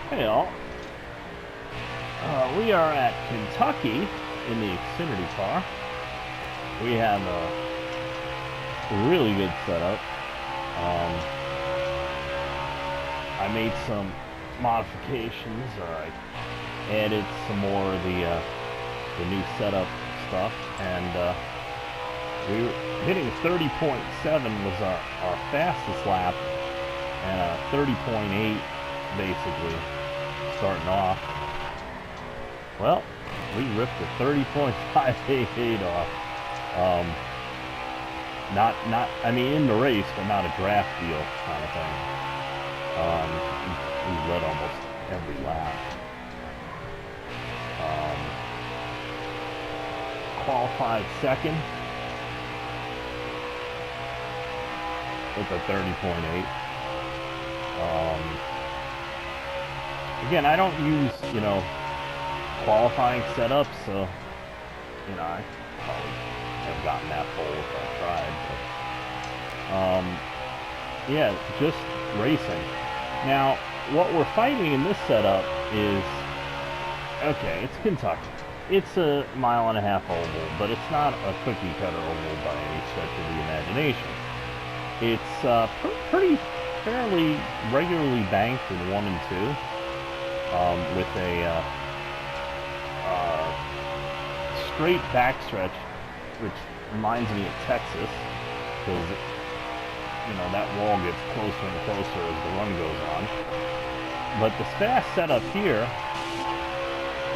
Hey all, we are at Kentucky in the Xfinity car. We have a really good setup. I made some modifications, or I added some more of the new setup stuff, and we were hitting 30.7 was our fastest lap, and 30.8 basically starting off. Well, we ripped a 30.588 off. I mean, in the race, but not a draft deal kind of thing. We led almost every lap. Qualified second with a 30.8. Again, I don't use, qualifying setups, so, I probably have gotten that pole if I tried, but, yeah, just racing. Now, what we're fighting in this setup is, okay, it's Kentucky. It's a 1.5 mile oval, but it's not a cookie cutter oval by any stretch of the imagination. It's pretty fairly regularly banked in 1 and 2, with a straight backstretch, which reminds me of Texas, because that wall gets closer and closer as the run goes on. But the fast setup here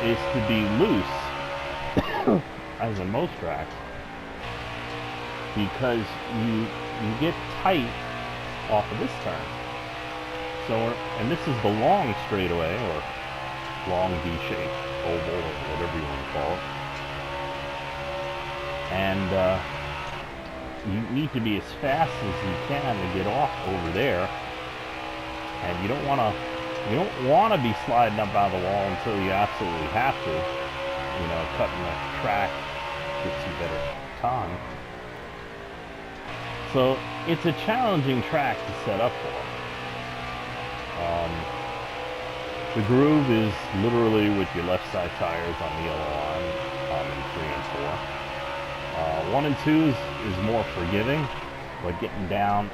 is to be loose, as in most tracks, because you get tight off of this turn. So, and this is the long straightaway, or long V-shaped oval, or whatever you want to call it. And you need to be as fast as you can to get off over there. And you don't want to be sliding up out of the wall until you absolutely have to. Cutting the track gets you better time. So it's a challenging track to set up for. The groove is literally with your left side tires on the yellow line in 3 and 4. 1 and 2 is more forgiving, but getting down,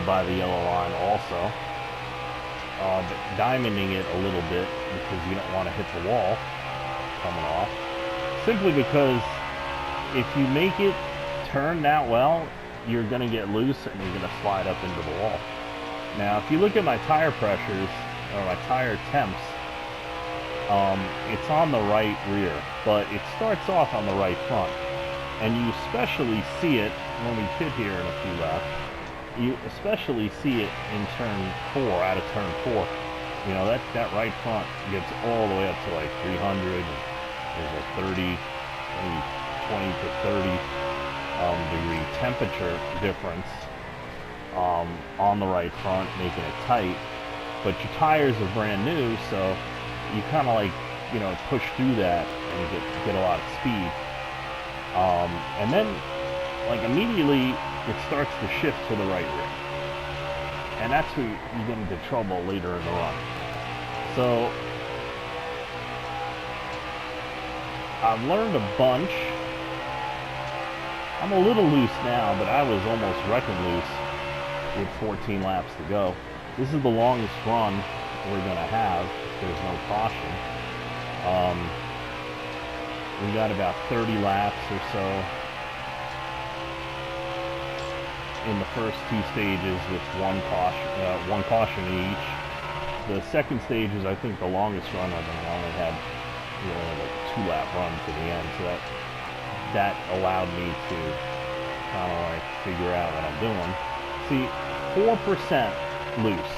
by the yellow line also. But diamonding it a little bit because you don't want to hit the wall coming off. Simply because if you make it turn that well, you're going to get loose and you're going to slide up into the wall. Now, if you look at my tire pressures, or my tire temps, it's on the right rear, but it starts off on the right front. And you especially see it when we pit here in a few laps. You especially see it in turn 4, out of turn 4. That right front gets all the way up to like 300. There's a 30, maybe 20 to 30 degree temperature difference on the right front, making it tight. But your tires are brand new, so you kind of like, push through that and get a lot of speed. And then, like, immediately it starts to shift to the right rear. And that's where you get into trouble later in the run. So, I've learned a bunch. I'm a little loose now, but I was almost wrecking loose with 14 laps to go. This is the longest run we're going to have if there's no caution. We got about 30 laps or so in the first 2 stages with one caution each. The second stage is, I think, the longest run I've been on. It had like a 2-lap run to the end, so that allowed me to kind of like figure out what I'm doing. See, 4% loose,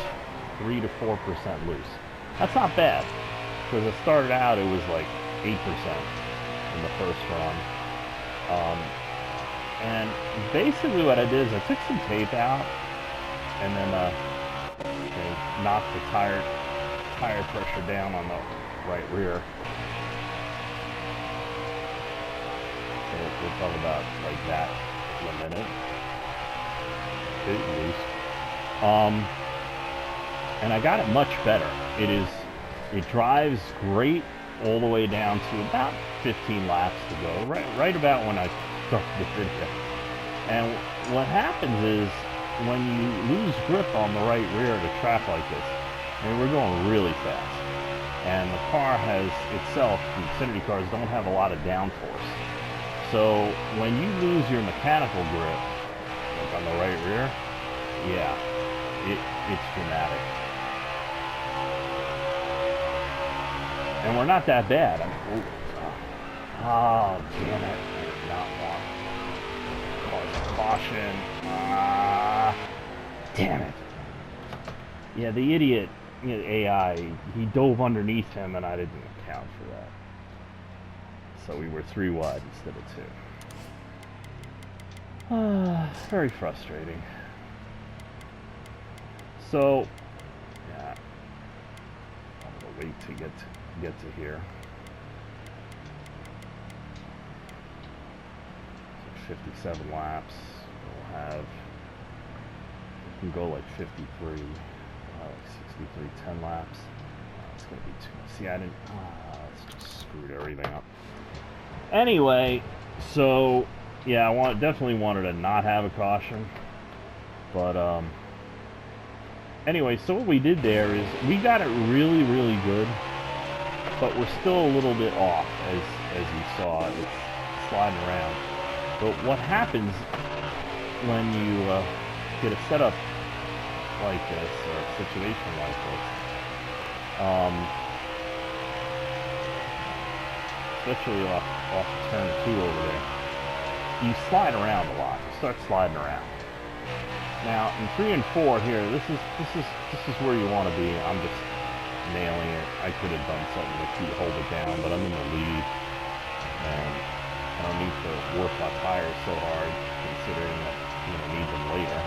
3 to 4% loose. That's not bad, because it started out it was like 8% in the first run. And basically what I did is I took some tape out and then knocked the tire pressure down on the right rear. So we'll talk about like that in a minute. Bit loose. and I got it much better. It drives great all the way down to about 15 laps to go, right about when I started the video. And what happens is, when you lose grip on the right rear at a track like this, and we're going really fast, and the car has itself, the Xfinity cars don't have a lot of downforce. So when you lose your mechanical grip, like on the right rear, yeah, it's dramatic. And we're not that bad. I mean, oh, damn it. I did not want to cause a caution. Damn it. Yeah, the idiot, AI, he dove underneath him, and I didn't account for that. So we were 3 wide instead of 2. Very frustrating. So, yeah, I'm gonna wait to get to here. So 57 laps. We'll have. We can go like 53, like 63, 10 laps. It's gonna be too much. See, I didn't. It's just screwed everything up. Anyway, so yeah, I definitely wanted to not have a caution, but anyway, so what we did there is we got it really, really good, but we're still a little bit off, as you saw. It's sliding around. But what happens when you get a setup like this, or a situation like this, especially off turn 2 over there, you slide around a lot. You start sliding around. Now in 3 and 4 here, this is where you want to be. I'm just nailing it. I could have done something to hold it down, but I'm in the lead, and I don't need to work my tires so hard, considering that need them later.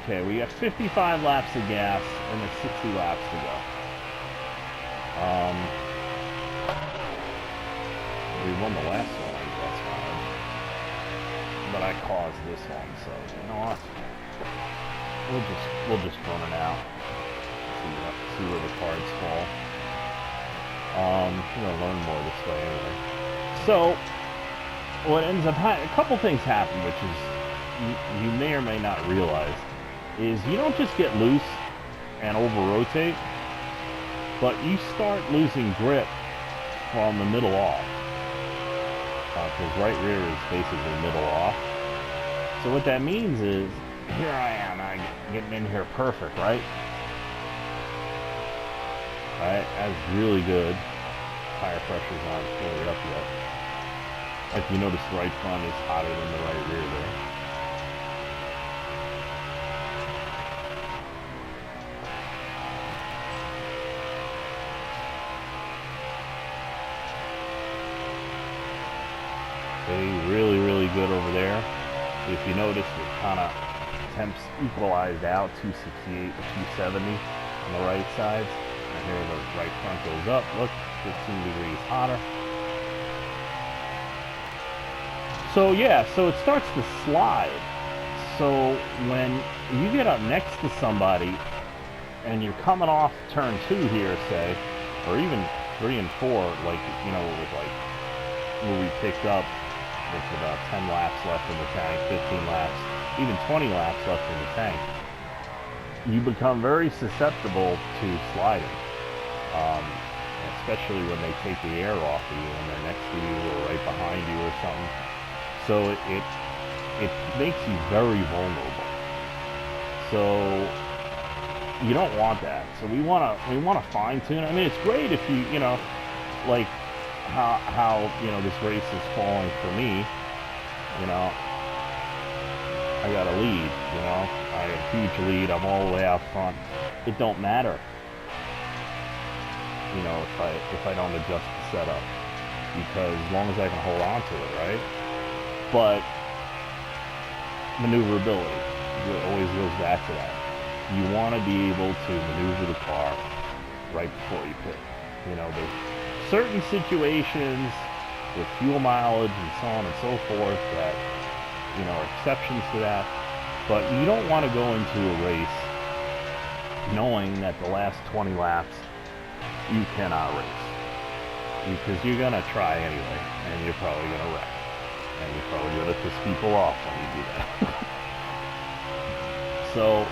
Okay, we got 55 laps of gas and there's 60 laps to go. We won the last one, I guess, but I caused this one, so you know what? We'll just run it out. See where the cards fall. We're gonna learn more this way anyway. So what ends up happening, a couple things happen, which is you may or may not realize, is you don't just get loose and over-rotate, but you start losing grip from the middle off. Because right rear is basically middle off. So what that means is, here I am, I'm getting in here perfect, right? Right, that's really good. Tire pressure's not fully up yet. Like you notice, the right front is hotter than the right rear there. Really, really good over there. If you notice, it kind of temps equalized out, 268 to 270 on the right sides. And here the right front goes up. Look, 15 degrees hotter. So yeah, so it starts to slide. So when you get up next to somebody and you're coming off turn 2 here, say, or even 3 and 4, like, with like where we picked up with about 10 laps left in the tank, 15 laps, even 20 laps left in the tank, you become very susceptible to sliding, especially when they take the air off of you and they're next to you or right behind you or something. So it makes you very vulnerable. So you don't want that. So we want to fine tune. I mean, it's great if you like how this race is falling for me. I got a lead. I have a huge lead. I'm all the way out front. It don't matter. If I don't adjust the setup, because as long as I can hold on to it, right? But maneuverability, it always goes back to that. You want to be able to maneuver the car right before you pit. There's certain situations with fuel mileage and so on and so forth that, are exceptions to that. But you don't want to go into a race knowing that the last 20 laps you cannot race, because you're gonna try anyway, and you're probably gonna wreck, and you're probably gonna piss people off when you do that. So,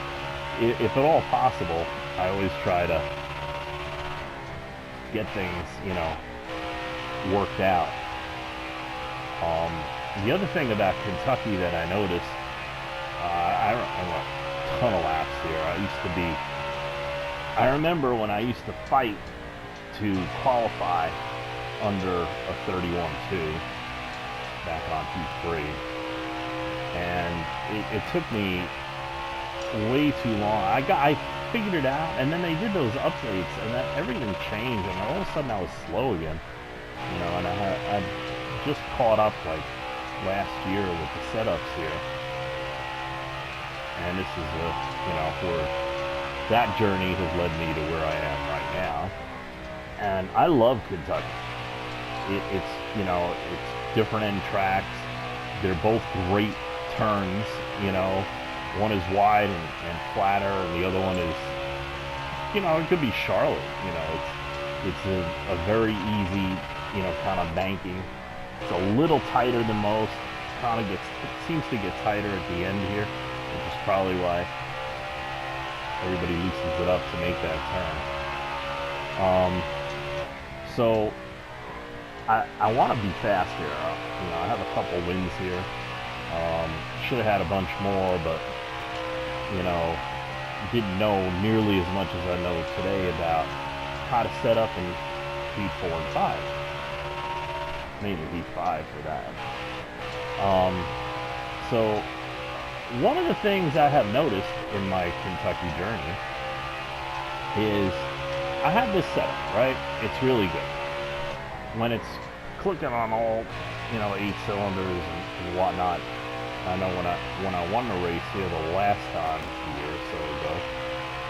if at all possible, I always try to get things, you know, worked out. The other thing about Kentucky that I noticed, I don't know, a ton of laps here. I remember when I used to fight to qualify under a 31.2 back on P3, and it took me way too long. I figured it out, and then they did those updates, and everything changed, and all of a sudden I was slow again, you know. And I just caught up like last year with the setups here, and this is you know, where that journey has led me to where I am right now. And I love Kentucky. It's, you know, it's different end tracks. They're both great turns, you know. One is wide and flatter, and the other one is, you know, it could be Charlotte. You know, it's a very easy, you know, kind of banking. It's a little tighter than most. It seems to get tighter at the end here, which is probably why everybody loosens it up to make that turn. So I want to be fast here. You know, I have a couple wins here. Should have had a bunch more, but, you know, didn't know nearly as much as I know today about how to set up in heat 4 and 5. Maybe heat 5 for that. So one of the things I have noticed in my Kentucky journey is I have this setup, right? It's really good. When it's clicking on all, you know, 8 cylinders and whatnot. I know when I won the race here the last time, a year or so ago,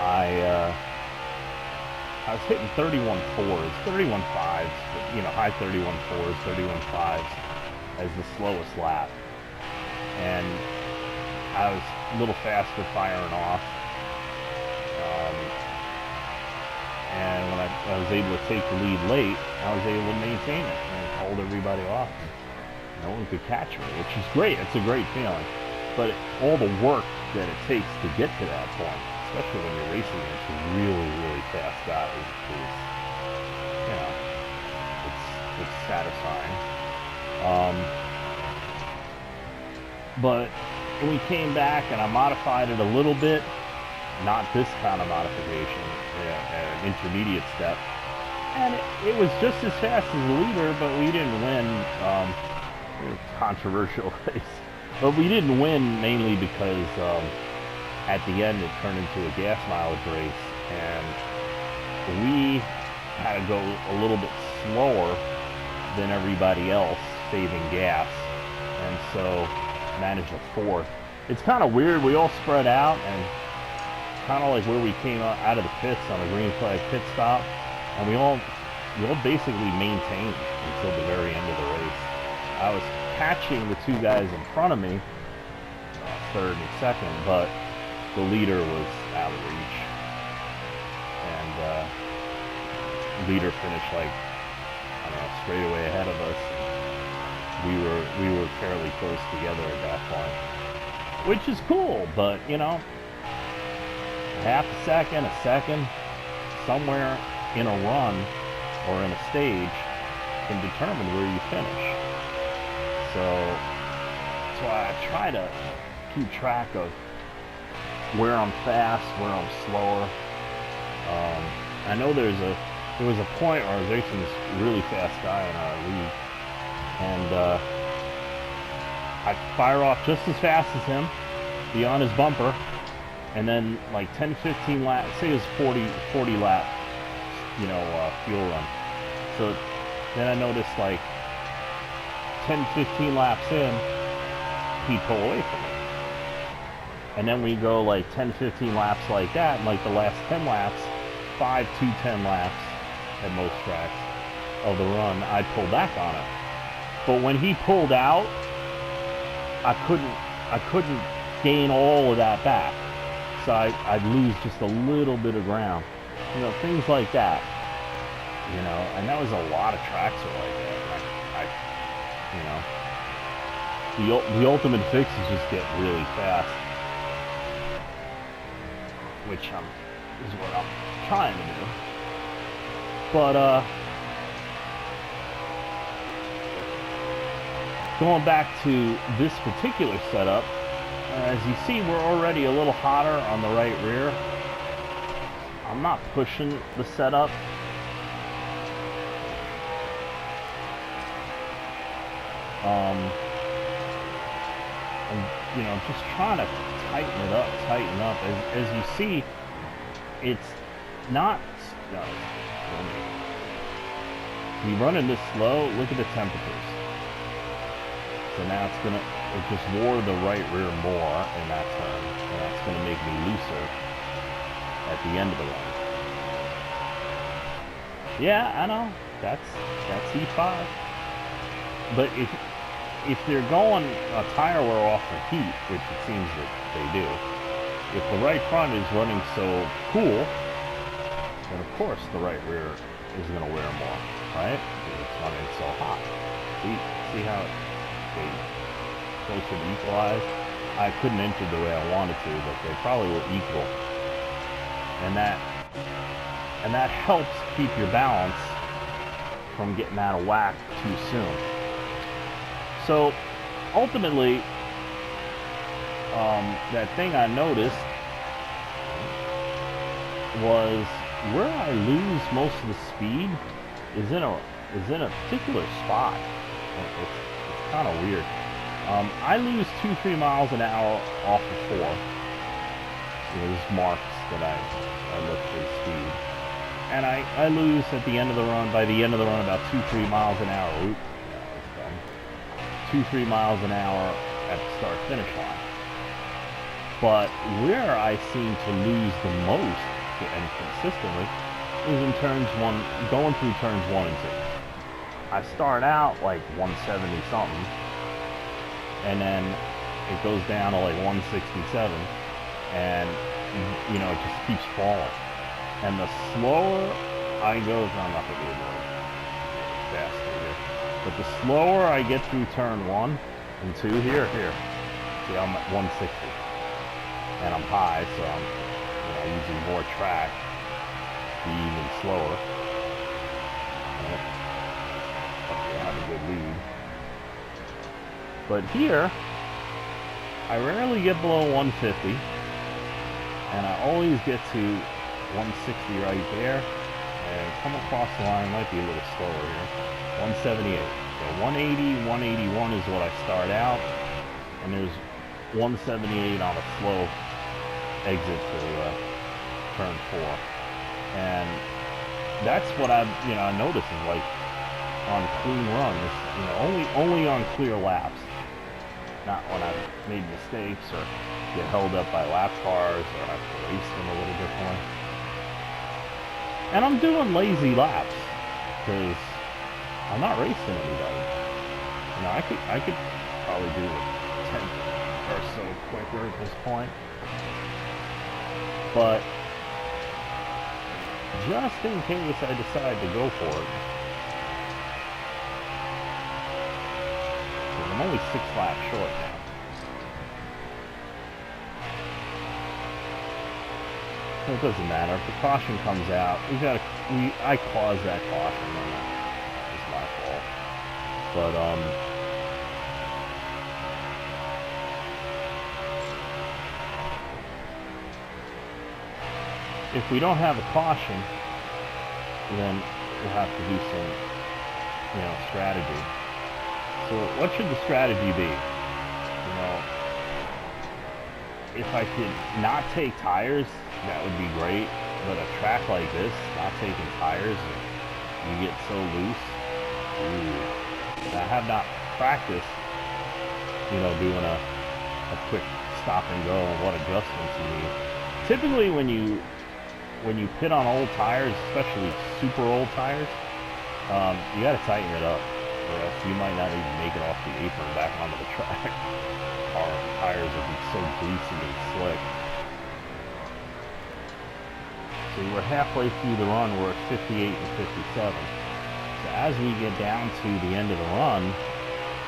I was hitting 31.4s, 31.5s, you know, high 31.4s, 31.5s as the slowest lap. And I was a little faster firing off. And when I was able to take the lead late, I was able to maintain it and hold everybody off. No one could catch me, which is great. It's a great feeling. But all the work that it takes to get to that point, especially when you're racing against really, really fast guys, is, you know, it's satisfying. But we came back and I modified it a little bit. Not this kind of modification, an intermediate step. And it was just as fast as the leader, but we didn't win. Controversial race, but we didn't win mainly because at the end it turned into a gas mileage race, and we had to go a little bit slower than everybody else, saving gas, and so managed a 4th. It's kind of weird. We all spread out, and kind of like where we came out of the pits on a green flag pit stop, and we all basically maintained until the very end of the race. I was catching the 2 guys in front of me, 3rd and 2nd, but the leader was out of reach. And leader finished like, I don't know, straight away ahead of us. We were fairly close together at that point, which is cool, but, you know, half a second, somewhere in a run or in a stage can determine where you finish. So that's why I try to keep track of where I'm fast, where I'm slower. I know there was a point where I was racing this really fast guy in our league, and I fire off just as fast as him, be on his bumper, and then like 10-15 laps, say it was 40 lap, you know, fuel run. So then I noticed like 10-15 laps in, he'd pull away from me. And then we go like 10-15 laps like that, and like the last 10 laps, 5 to 10 laps at most tracks of the run, I'd pull back on it. But when he pulled out, I couldn't gain all of that back. I'd lose just a little bit of ground. You know, things like that. You know, and that was a lot of tracks are like that. You know, the ultimate fix is just get really fast, which is what I'm trying to do. But going back to this particular setup, as you see, we're already a little hotter on the right rear. I'm not pushing the setup. I'm, you know, just trying to tighten it up. As you see, it's not. You running this slow. Look at the temperatures. So now it just wore the right rear more in that turn, and that's gonna make me looser at the end of the run. Yeah, I know. That's E5. But if they're going a tire wear off for heat, which it seems that they do, if the right front is running so cool, then of course the right rear is going to wear more, right? Because it's running so hot. See how they closer to equalize? I couldn't enter the way I wanted to, but they probably were equal. And that helps keep your balance from getting out of whack too soon. So ultimately, that thing I noticed was where I lose most of the speed is in a particular spot. It's kind of weird. I lose 2-3 miles an hour off of 4. You know, there's marks that I look for the speed, and I lose at the end of the run. By the end of the run, about 2-3 miles an hour. Oop, that was dumb. 2-3 miles an hour at the start-finish line. But where I seem to lose the most, and consistently, is in going through turns 1 and 2. I start out like 170 something, and then it goes down to like 167, and you know, it just keeps falling. And the slower I go, I'm not gonna be able to faster here, but the slower I get through turn 1 and 2 here, see, I'm at 160, and I'm high, so I'm using more track to be even slower. I have a good lead. But here, I rarely get below 150, and I always get to 160 right there, and come across the line, might be a little slower here, 178. So 180, 181 is what I start out, and there's 178 on a slow exit to turn 4, and that's what I notice is like on clean runs, only on clear laps, not when I've made mistakes or get held up by lap cars or have to race them a little bit more. And I'm doing lazy laps because I'm not racing anybody. You know, I could probably do a 10 or so quicker at this point. But just in case I decide to go for it, because I'm only 6 laps short now. So it doesn't matter. If the caution comes out, I caused that caution, and it's my fault. But if we don't have a caution, then we'll have to do some, strategy. So what should the strategy be? If I could not take tires, that would be great. But a track like this, not taking tires, you get so loose. I have not practiced, doing a quick stop and go and what adjustments you need. Typically when you pit on old tires, especially super old tires, you got to tighten it up, or else you might not even make it off the apron back onto the track. Our tires will be so greasy and slick. see, we're halfway through the run. We're at 58 and 57. So as we get down to the end of the run,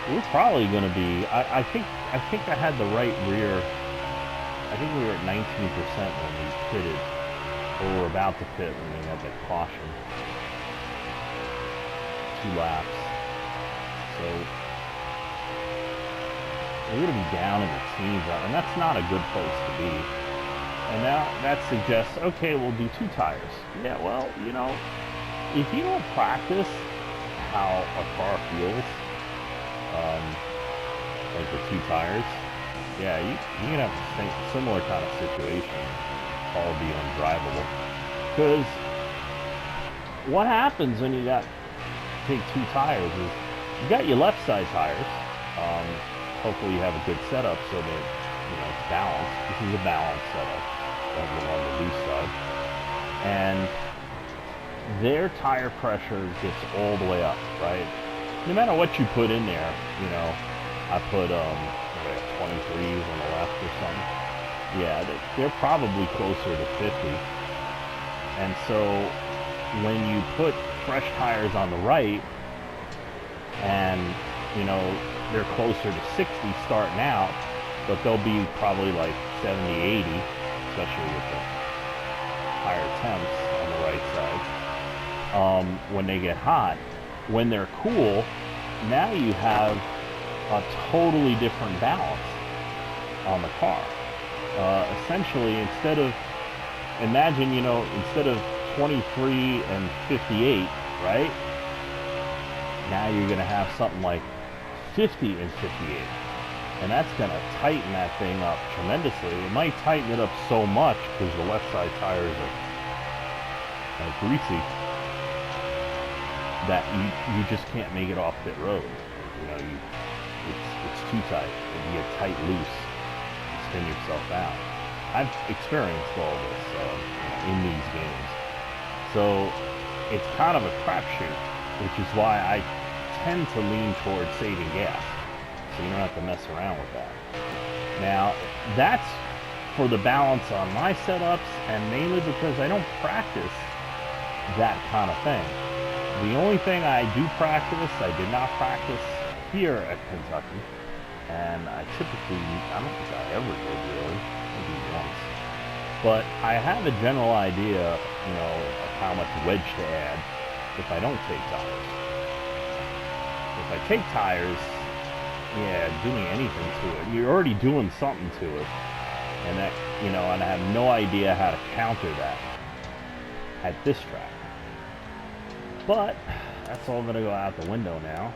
we're probably going to be. I think I had the right rear. I think we were at 19% when we pitted, or we were about to pit when we had that caution. 2 laps. So we're going to be down in the teens, and that's not a good place to be. And now that suggests, okay, we'll do 2 tires. Yeah, well, you know, if you don't practice how a car feels, like the 2 tires, yeah, you can have a similar kind of situation. All be undrivable. Because what happens when you take 2 tires is you got your left side tires. Hopefully you have a good setup so that, you know, it's balanced. This is a balanced setup on the loose side. And their tire pressure gets all the way up, right? No matter what you put in there, you know, I put 23s on the left or something. Yeah, they're probably closer to 50. And so when you put fresh tires on the right, and, you know, they're closer to 60 starting out, but they'll be probably like 70, 80, especially with the higher temps on the right side. When they get hot, when they're cool, now you have a totally different balance on the car. Essentially, imagine, you know, instead of 23 and 58, right? Now you're going to have something like 50 and 58. And that's going to tighten that thing up tremendously. It might tighten it up so much because the left side tires are greasy that you just can't make it off pit road. You know, it's too tight. And you get tight loose, you spin yourself out. I've experienced all this in these games. So it's kind of a crapshoot, which is why I tend to lean towards saving gas. So you don't have to mess around with that. Now, that's for the balance on my setups, and mainly because I don't practice that kind of thing. The only thing I do practice, I did not practice here at Kentucky, and I don't think I ever did really, maybe once. But I have a general idea, you know, of how much wedge to add if I don't take tires. If I take tires, yeah, doing anything to it, you're already doing something to it, and that, you know, and I have no idea how to counter that at this track. But that's all going to go out the window now,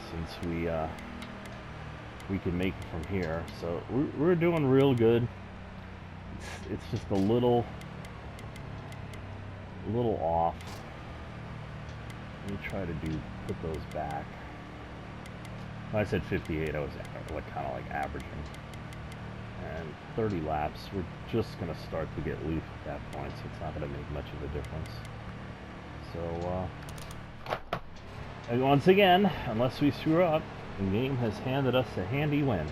since we can make it from here. So we're doing real good. It's just a little off. Let me try to put those back. When I said 58, I was kind of like averaging. And 30 laps, we're just going to start to get loose at that point, so it's not going to make much of a difference. So, and once again, unless we screw up, the game has handed us a handy win.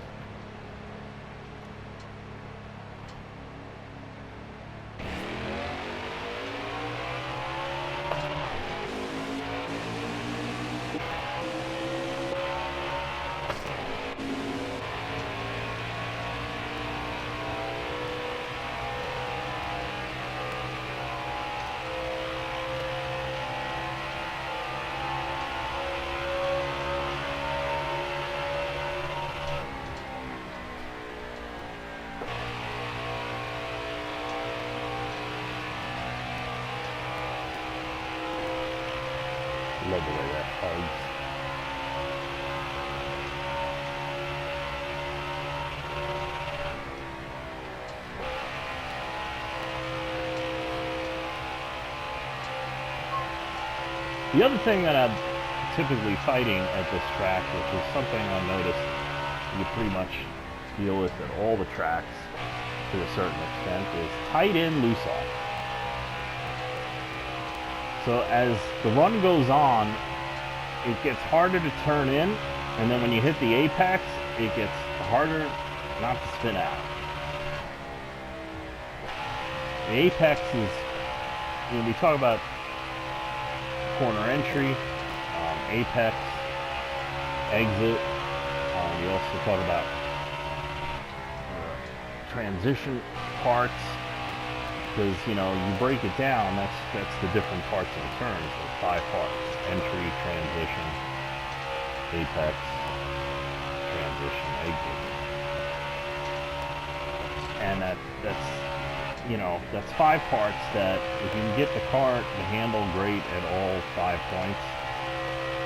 Love the way that hugs. The other thing that I'm typically fighting at this track, which is something I noticed you pretty much deal with at all the tracks to a certain extent, is tight in, loose off. So as the run goes on, it gets harder to turn in, and then when you hit the apex, it gets harder not to spin out. The apex is, when we talk about corner entry, apex, exit, we also talk about transition parts, because, you know, you break it down, that's the different parts of the turns, the 5 parts: entry, transition, apex, transition, exit. And that's, you know, that's 5 parts that if you can get the car to handle great at all 5 points,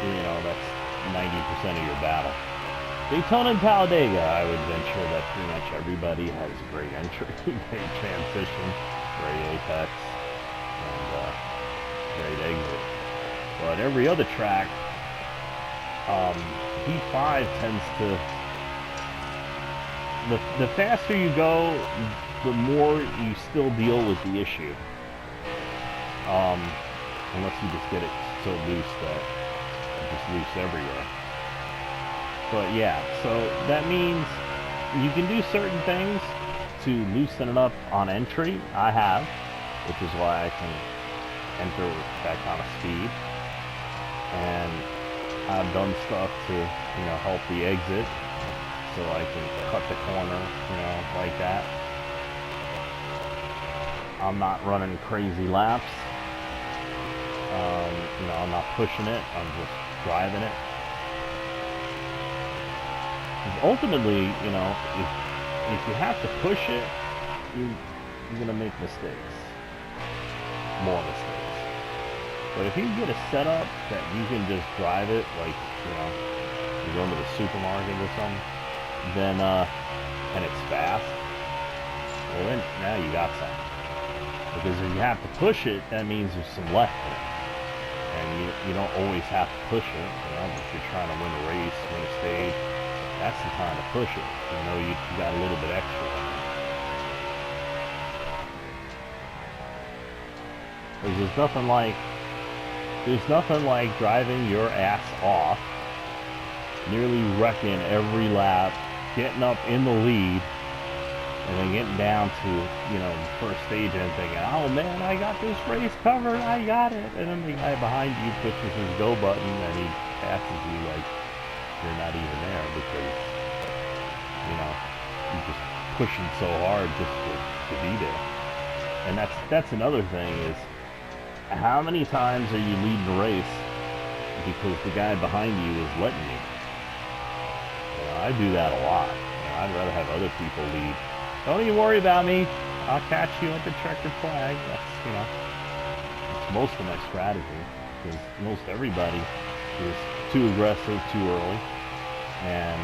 you know, that's 90% of your battle. Daytona and Talladega, I would venture that pretty much everybody has great entry, great transition, great apex, and great exit. But every other track, P5 tends to, the faster you go, the more you still deal with the issue. Unless you just get it so loose that it's just loose everywhere. But yeah, so that means you can do certain things to loosen it up on entry. I have, which is why I can enter that kind of speed. And I've done stuff to, you know, help the exit, so I can cut the corner, you know, like that. I'm not running crazy laps. You know, I'm not pushing it, I'm just driving it. Because ultimately, you know, if you have to push it, you're going to make mistakes. More mistakes. But if you can get a setup that you can just drive it, like, you know, you're going to the supermarket or something, then, and it's fast, well then, now you got something. Because if you have to push it, that means there's some left in it. And you don't always have to push it, you know, if you're trying to win a race, win a stage, that's the time to push it. You know, you got a little bit extra. Because there's nothing like driving your ass off, nearly wrecking every lap, getting up in the lead, and then getting down to, you know, the first stage and thinking, oh man, I got this race covered, I got it. And then the guy behind you pushes his go button and he passes you like you're not even there, because, you know, you're just pushing so hard just to be there. And that's another thing is, how many times are you leading the race because the guy behind you is letting you? You know, I do that a lot. You know, I'd rather have other people lead. Don't even worry about me. I'll catch you at the checkered flag. That's, you know, that's most of my strategy, because most everybody is too aggressive too early, and I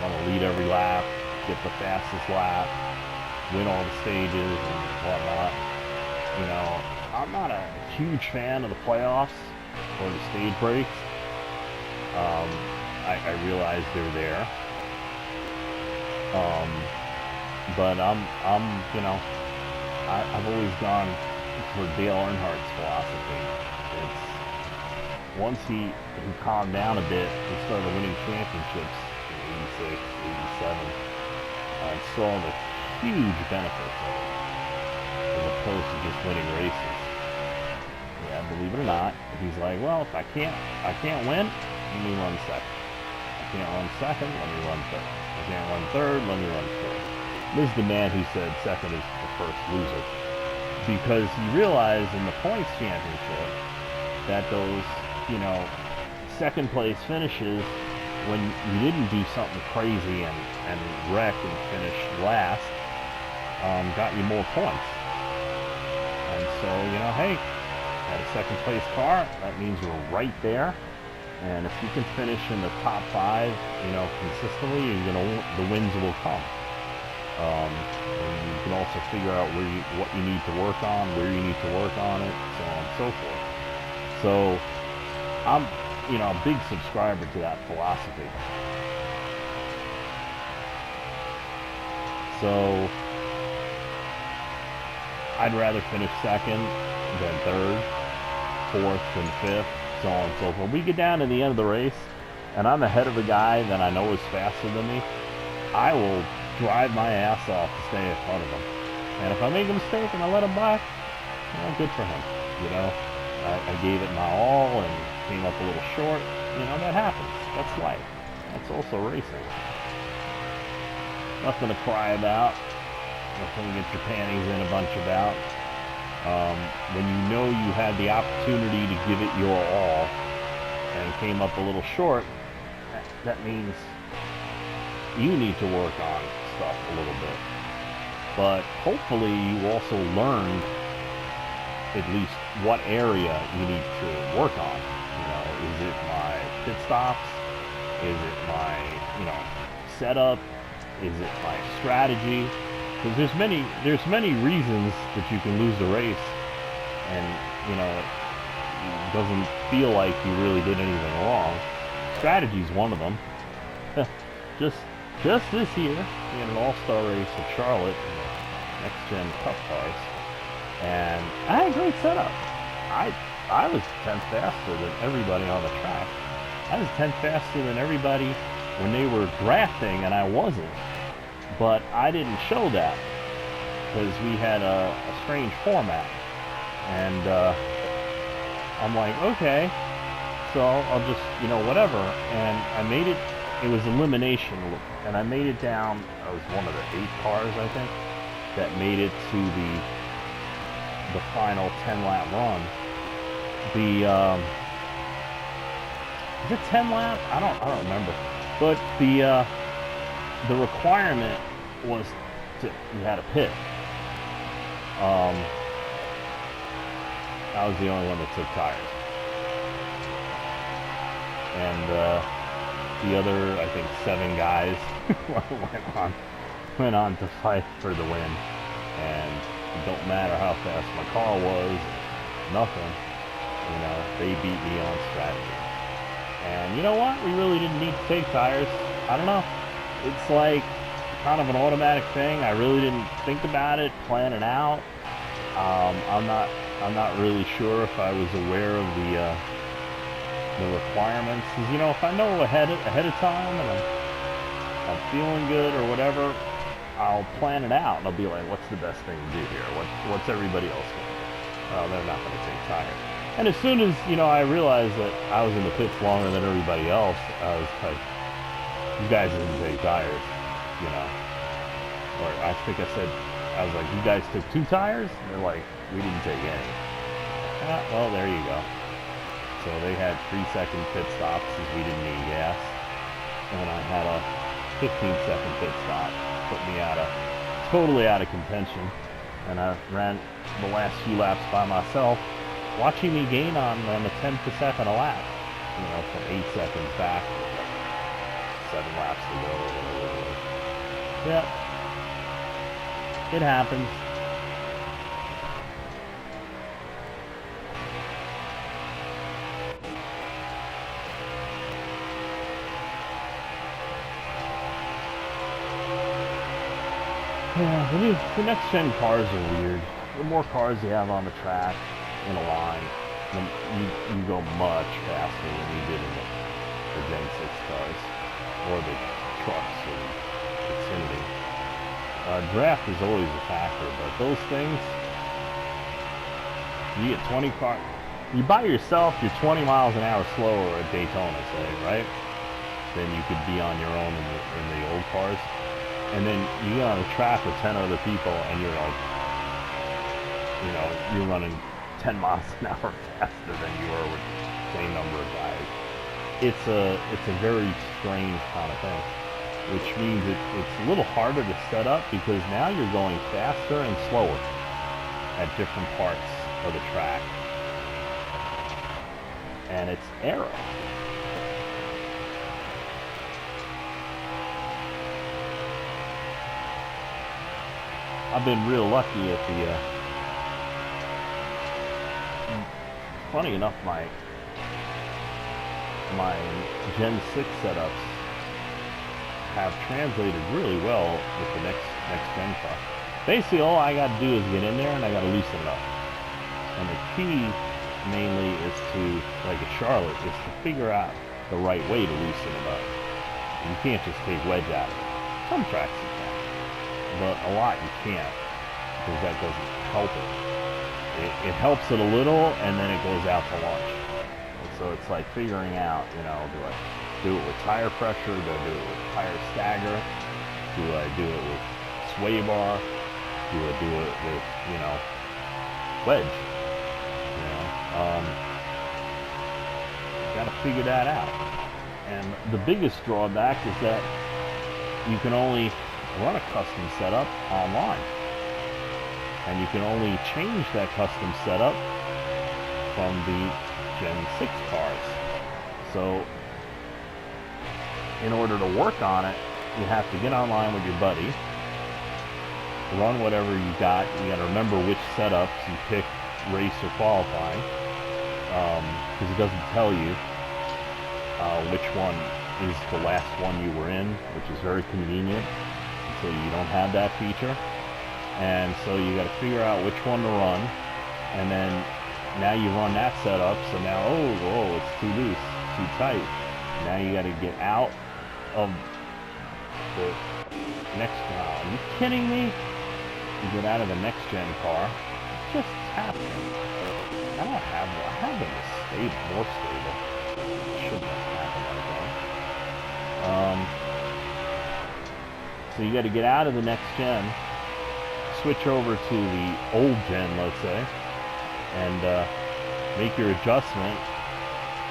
want to lead every lap, get the fastest lap, win all the stages and whatnot. You know, I'm not a huge fan of the playoffs or the stage breaks. I realize they're there. But you know, I've always gone for Dale Earnhardt's philosophy. It's, once he calmed down a bit and started winning championships in 86, 87, I saw the huge benefits of it, as opposed to just winning races. Yeah, believe it or not, he's like, well, if I can't win, let me run second. I can't run second, let me run third. I can't run third, let me run third. This is the man who said second is the first loser, because he realized in the points championship that those, you know, second place finishes, when you didn't do something crazy and wreck and finish last, got you more points. And so, you know, hey, got a second place car, that means you're right there. And if you can finish in the top 5, you know, consistently, the wins will come. And you can also figure out what you need to work on, where you need to work on it, so on and so forth. So I'm, you know, a big subscriber to that philosophy. So I'd rather finish second than third, fourth than fifth, so on and so forth. We get down to the end of the race, and I'm ahead of a guy that I know is faster than me. I will drive my ass off to stay in front of him. And if I make a mistake and I let him by, well, good for him. You know, I gave it my all and came up a little short. You know, that happens. That's life. That's also racing. Nothing to cry about. Nothing to get your panties in a bunch about. When you know you had the opportunity to give it your all and came up a little short, that means you need to work on stuff a little bit. But hopefully you also learned at least what area you need to work on. You know, is it my pit stops? Is it my, you know, setup? Is it my strategy? Because there's many reasons that you can lose the race, and you know, it doesn't feel like you really did anything wrong. Strategy's one of them. just this year, we had an all-star race at Charlotte, next-gen Cup cars, and I had a great setup. I was 10th faster than everybody on the track. I was 10th faster than everybody when they were drafting, and I wasn't. But I didn't show that because we had a strange format, and I'm like, okay, so I'll just, you know, whatever. And I made it. It was elimination, and I made it down. I was one of the 8 cars, I think, that made it to the final 10-lap run. Is it 10 lap? I don't remember. But the requirement was you had a pit. I was the only one that took tires, and the other, I think, 7 guys went on to fight for the win. And it don't matter how fast my car was, nothing. You know, they beat me on strategy. And you know what? We really didn't need to take tires. I don't know. It's like kind of an automatic thing. I really didn't think about it, plan it out. I'm not really sure if I was aware of the requirements. 'Cause, you know, if I know ahead of time and I'm feeling good or whatever, I'll plan it out and I'll be like, what's the best thing to do here? What's everybody else going to do? Well, they're not going to take tires. And as soon as, you know, I realized that I was in the pits longer than everybody else, I was like, you guys didn't take tires, you know. Or I think I said, I was like, you guys took 2 tires? And they're like, we didn't take any. Ah, well, there you go. So they had 3-second pit stops because we didn't need gas. And I had a 15-second pit stop. Put me totally out of contention. And I ran the last few laps by myself, watching me gain on them a 10th a second a lap, you know, from 8 seconds back, 7 laps to go. Yep, it happens. Yeah, the next gen cars are weird. The more cars you have on the track in a line, you go much faster than you did in the Gen 6 cars or the trucks or Xfinity. Draft is always a factor, but those things, you get 20 cars. You by yourself, you're 20 miles an hour slower at Daytona, say, right? Than you could be on your own in the old cars. And then you get on a track with 10 other people and you're like, you know, you're running 10 miles an hour faster than you were with the same number of guys. It's a very strange kind of thing, which means it's a little harder to set up because now you're going faster and slower at different parts of the track. And it's aero. I've been real lucky at the, funny enough, my Gen 6 setups have translated really well with the next gen car. Basically, all I got to do is get in there and I got to loosen it up. And the key mainly is to, like at Charlotte, is to figure out the right way to loosen it up. You can't just take wedge out of it. Some tracks you can, but a lot you can't. because that doesn't help it. It helps it a little, and then it goes out to lunch. And so it's like figuring out, you know, do I do it with tire pressure? Do I do it with tire stagger? Do I do it with sway bar? Do I do it with, you know, wedge? You know, got to figure that out. And the biggest drawback is that you can only run a custom setup online. And you can only change that custom setup from the Gen 6 cars. So, in order to work on it, you have to get online with your buddy, run whatever you got. You got to remember which setups you pick, race or qualifying, because it doesn't tell you which one is the last one you were in, which is very convenient until you don't have that feature. And so you got to figure out which one to run, and then now you run that setup. So now, oh, it's too loose, too tight. Now you got to get out of the next. Are you kidding me? You get out of the next gen car. It's just happening. I have them stable, more stable. It shouldn't have happened like that. So you got to get out of the next gen, switch over to the old gen, let's say, and make your adjustment,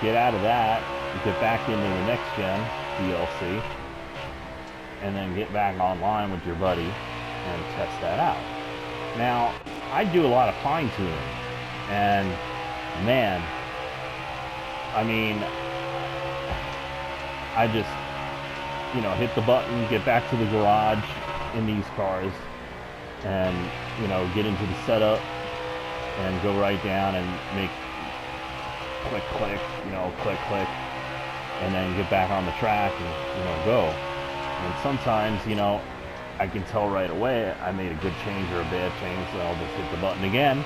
get out of that, get back into the next gen DLC, and then get back online with your buddy and test that out. Now, I do a lot of fine tuning, and man, I mean, I just, you know, hit the button, get back to the garage in these cars, and, you know, get into the setup and go right down and make click, click, you know, click, click, and then get back on the track and, you know, go. And sometimes, you know, I can tell right away I made a good change or a bad change, so I'll just hit the button again,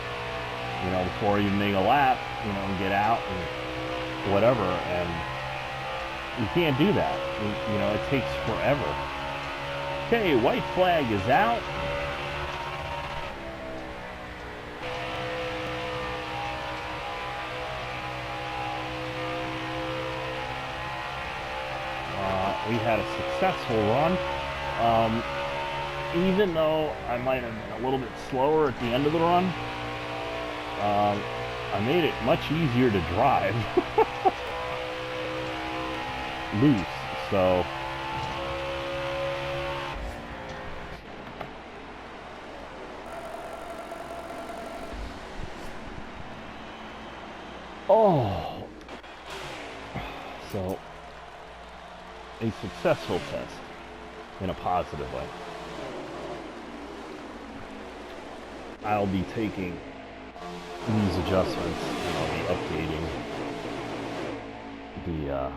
you know, before you make a lap, you know, and get out and whatever. And you can't do that. You know, it takes forever. Okay, white flag is out. We had a successful run. Even though I might have been a little bit slower at the end of the run, I made it much easier to drive loose. So so a successful test in a positive way. I'll be taking these adjustments and I'll be updating the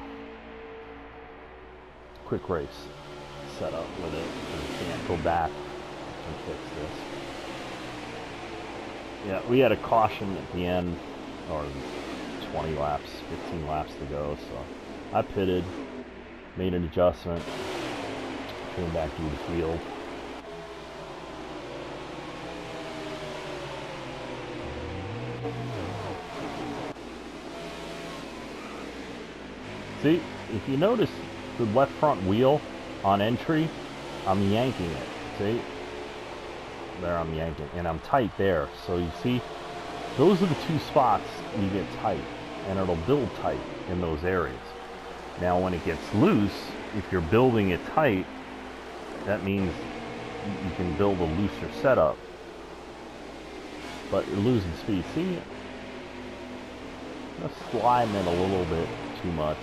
quick race setup with it. I can't go back and fix this. Yeah, we had a caution at the end, or 20 laps, 15 laps to go, so I pitted, made an adjustment, came back through the field. See, if you notice the left front wheel on entry, I'm yanking it. See? There I'm yanking, and I'm tight there. So you see, those are the two spots you get tight, and it'll build tight in those areas. Now when it gets loose, if you're building it tight, that means you can build a looser setup. But you're losing speed. See? Just sliding it a little bit too much.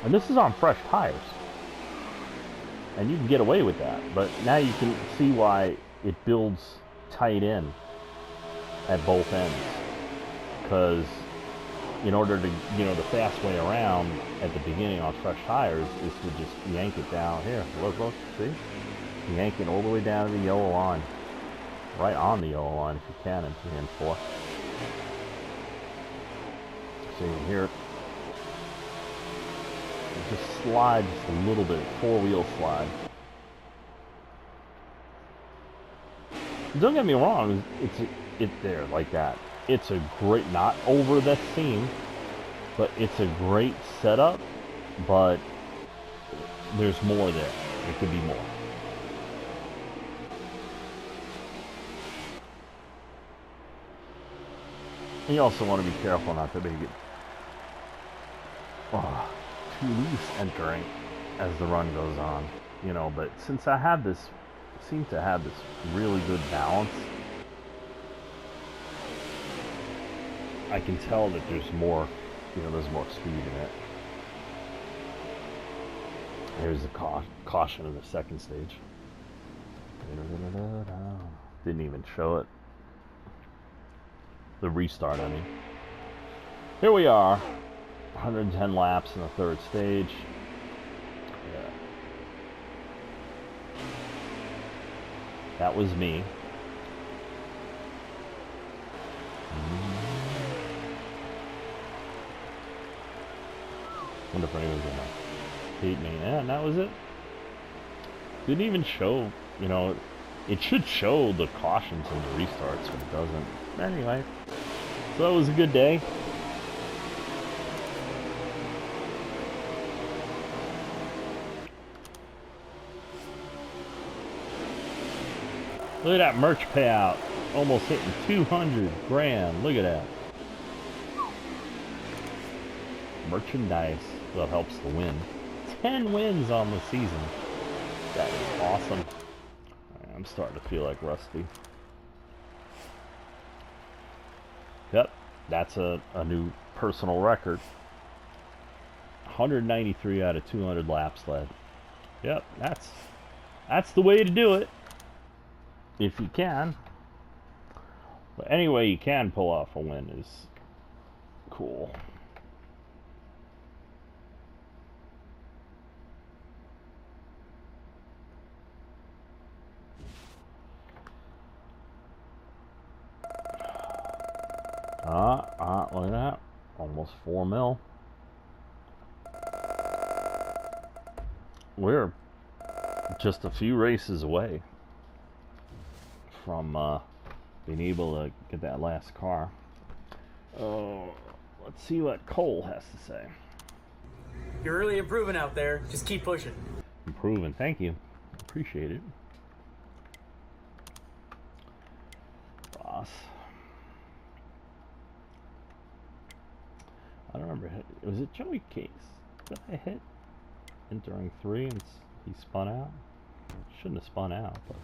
And this is on fresh tires. And you can get away with that. But now you can see why it builds tight in at both ends. Because in order to, you know, the fast way around at the beginning on fresh tires is to just yank it down. Here, look, see? Yank it all the way down to the yellow line. Right on the yellow line if you can in 3 and 4. So you can hear it. Just slide just a little bit, 4-wheel slide. Don't get me wrong, it's there like that. It's a great, not over the seam, but it's a great setup, but there's more there. There could be more. And you also want to be careful not to make it too loose entering as the run goes on, you know, but since I have this, seem to have this really good balance, I can tell that there's more, you know, there's more speed in it. Here's the caution in the second stage. Didn't even show it. The restart, I mean. Here we are, 110 laps in the third stage. Yeah. That was me. Wonder if anyone's gonna hate me. Yeah, and that was it. Didn't even show, you know, it should show the cautions and the restarts, but it doesn't. Anyway, so that was a good day. Look at that merch payout. Almost hitting 200 grand. Look at that. Merchandise. That helps the win. 10 wins on the season. That is awesome. I'm starting to feel like Rusty. Yep, that's a new personal record. 193 out of 200 laps led. Yep, that's the way to do it. If you can. But any way you can pull off a win is cool. Look at that. Almost 4 mil. We're just a few races away from being able to get that last car. Oh, let's see what Cole has to say. You're really improving out there. Just keep pushing. Improving. Thank you. Appreciate it. Boss. I don't remember. Was it Joey Case that I hit entering 3 and he spun out? Shouldn't have spun out, but.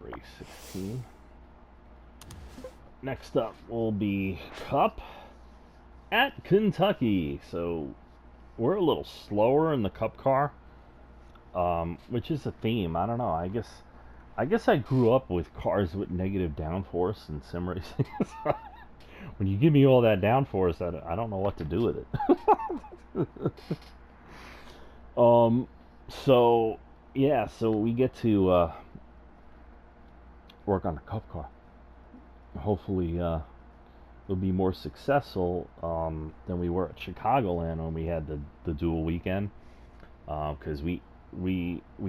Race 16. Next up will be Cup at Kentucky. So we're a little slower in the Cup car, which is a theme. I don't know. I guess I grew up with cars with negative downforce and sim racing. When you give me all that downforce, I don't know what to do with it. So yeah, so we get to work on the Cup car. Hopefully, we'll be more successful than we were at Chicagoland when we had the dual weekend. Because we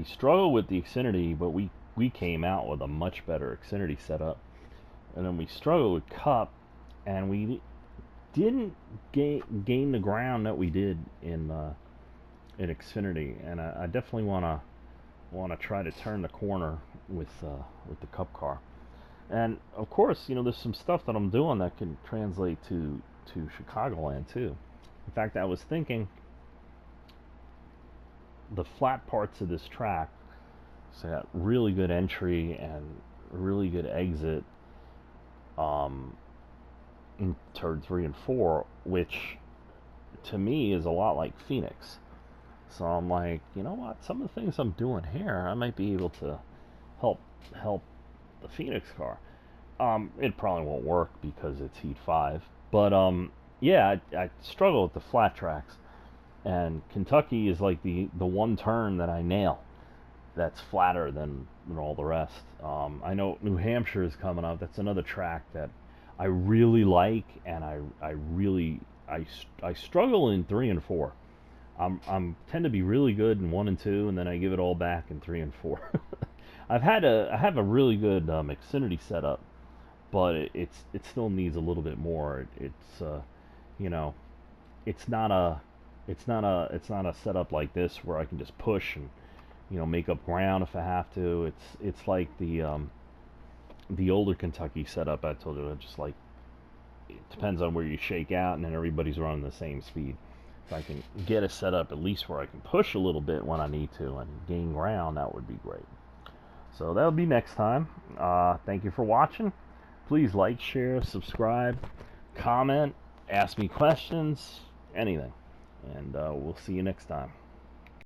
struggled with the Xfinity, but we came out with a much better Xfinity setup, and then we struggled with Cup, and we didn't gain the ground that we did in Xfinity, and I definitely want to try to turn the corner with the Cup car. And of course, you know, there's some stuff that I'm doing that can translate to Chicagoland too. In fact, I was thinking the flat parts of this track, so got really good entry and really good exit in turn 3 and 4, which to me is a lot like Phoenix. So I'm like, you know what? Some of the things I'm doing here, I might be able to help the Phoenix car. It probably won't work because it's Heat 5. But yeah, I struggle with the flat tracks. And Kentucky is like the one turn that I nail that's flatter than all the rest. I know New Hampshire is coming up. That's another track that I really like, and I struggle in 3 and 4. I'm tend to be really good in 1 and 2, and then I give it all back in 3 and 4. I have a really good Xfinity setup, but it still needs a little bit more. It's you know, it's not a it's not a setup like this where I can just push and, you know, make up ground if I have to. It's like the older Kentucky setup I told you. Just like, it depends on where you shake out, and then everybody's running the same speed. If I can get a setup at least where I can push a little bit when I need to and gain ground, that would be great. So that'll be next time. Thank you for watching. Please like, share, subscribe, comment, ask me questions, anything. And we'll see you next time.